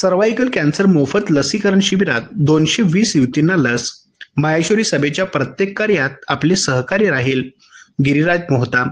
Cervical cancer मोफत लसीकरण शिबिरात 220 युवतींना लस. माहेश्वरी सभेच्या प्रत्येक कार्यात आपले सहकार्य राहील. गिरिराज मोहता.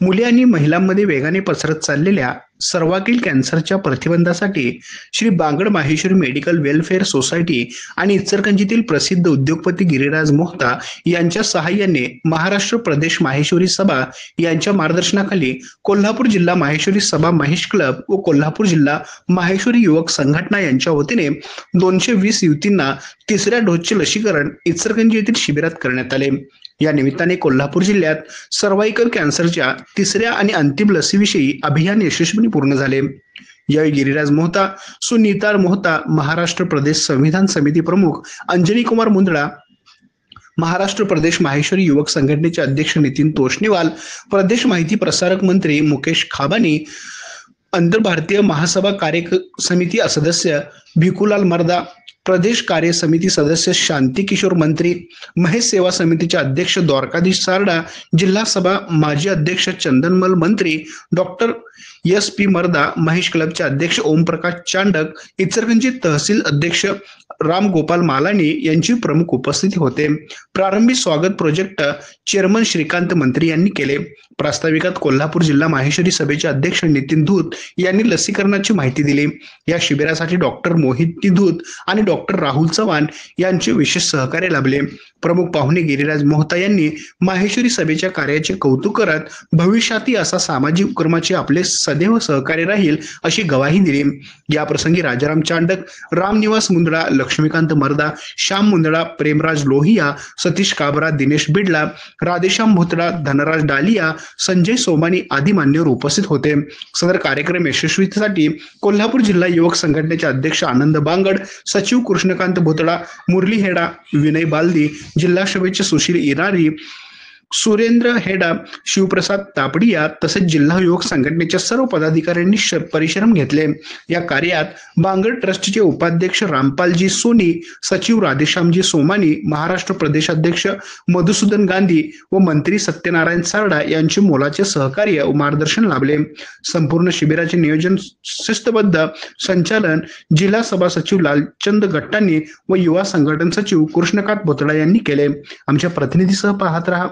मुले आणि महिलांमध्ये वेगाने पसरत चाललेल्या सर्व्हायकल कॅन्सरच्या प्रतिबंधासाठी Shri Bangar Maheshwari medical welfare society आणि इचलकरंजीतील प्रसिद्ध उद्योगपती गिरिराज मोहता यांच्या सहाय्याने महाराष्ट्र प्रदेश माहेश्वरी सभा यांच्या मार्गदर्शनाखाली कोल्हापूर जिल्हा माहेश्वरी सभा महेश क्लब व कोल्हापूर जिल्हा माहेश्वरी युवक संघटना यांच्या वतीने 220 युवतींना तिसऱ्या डोसचे लसीकरण इचलकरंजी येथील शिबिरात करण्यात आले. या निमित्ताने कोल्हापूर जिल्ह्यात सर्व्हायकल कॅन्सरच्या तिसऱ्या आणि अंतिम लसीविषयी अभियान यशस्वीपणे पूर्ण झाले. यावेळी गिरिराज मोहता, सुनीतार मोहता, महाराष्ट्र प्रदेश संविधान समिती प्रमुख अंजनी कुमार मुंदडा, महाराष्ट्र प्रदेश माहेश्वरी युवक संघटनेचे अध्यक्ष नितीन तोष्णीवाल, प्रदेश माहिती प्रसारक मंत्री मुकेश खाबानी, अंतर भारतीय महासभा कार्य समिती सदस्य भिकुलाल मर्दा, प्रदेश कार्य समिती सदस्य शांती किशोर मंत्री, महेश सेवा समितीचे अध्यक्ष द्वारकाधीश सारडा, जिल्हा सभा माजी अध्यक्ष चंदनमल मंत्री, डॉक्टर SP मर्दा, महेश क्लबचे अध्यक्ष ओमप्रकाश चांडक, इचलकरंजी तहसील अध्यक्ष राम गोपाल मालानी यांची प्रमुख उपस्थिती होते. प्रारंभी स्वागत प्रोजेक्ट चेअरमन श्रीकांत मंत्री यांनी केले. प्रास्ताविकात कोल्हापूर जिल्हा माहेश्वरी सभेचे अध्यक्ष नितीन धूत यांनी लसीकरणाची माहिती दिली. या शिबिरासाठी डॉक्टर मोहित धूत आणि डॉक्टर राहुल चव्हाण यांचे विशेष सहकार्य लाभले. प्रमुख पाहुणे गिरिराज मोहता यांनी माहेश्वरी सभेच्या कार्याचे कौतुक करत भविष्यातही असा सामाजिक उपक्रमाचे आपले सदैव सहकार्य राहील अशी ग्वाही दिली. या प्रसंगी राजाराम चांडक, रामनिवास मुंदडा, लक्ष्मीकांत मर्दा, श्याम मुंदडा, प्रेमराज लोहिया, सतीश काबरा, दिनेश बिडला, राधेश्याम भोतडा, धनराज डालिया, संजय सोमानी आदी मान्यवर उपस्थित होते. सदर कार्यक्रम यशस्वीसाठी कोल्हापूर जिल्हा युवक संघटनेचे अध्यक्ष आनंद बांगड, सचिव कृष्णकांत भोतडा, मुरली हेडा, विनय बालदी, जिल्हा सभेचे सुशील इरारी, सुरेंद्र हेडा, शिवप्रसाद तापडिया तसेच जिल्हा युवक संघटनेच्या सर्व पदाधिकाऱ्यांनी परिश्रम घेतले. या कार्यात बांगड ट्रस्टचे उपाध्यक्ष रामपालजी सोनी, सचिव राधेश्यामजी सोमानी, महाराष्ट्र प्रदेशाध्यक्ष मधुसूदन गांधी व मंत्री सत्यनारायण सारडा यांचे मोलाचे सहकार्य व मार्गदर्शन लाभले. संपूर्ण शिबिराचे नियोजन शिस्तबद्ध संचालन जिल्हा सभा सचिव लालचंद गट्टांनी व युवा संघटन सचिव कृष्णकांत भोतडा यांनी केले. आमच्या प्रतिनिधीसह पाहत रहा